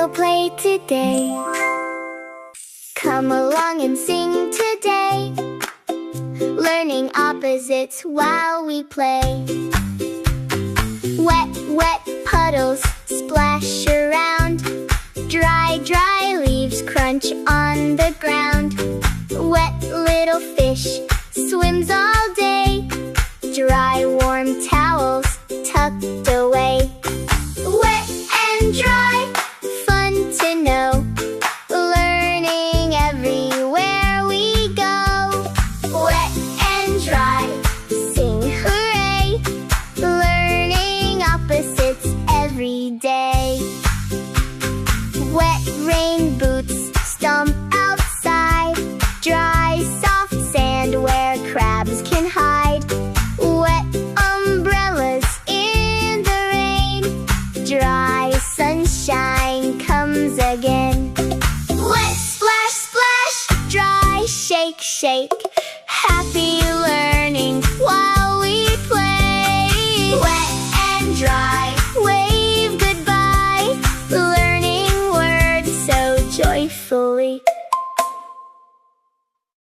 go play today. Come along and sing today, learning opposites while we play. Wet, wet puddles splash around, dry, dry leaves crunch on the ground. Wet little fish swims all day, dry warm towels tucked away. Wet and dry, fun to know, learning everywhere we go. Wet and dry, sing hooray, learning opposites every day. Wet rain boots stomp outside, dry soft sand where crabs can hide. Wet umbrellas in the rain, dry sunshine comes again. Wet splash, splash, dry shake, shake, happy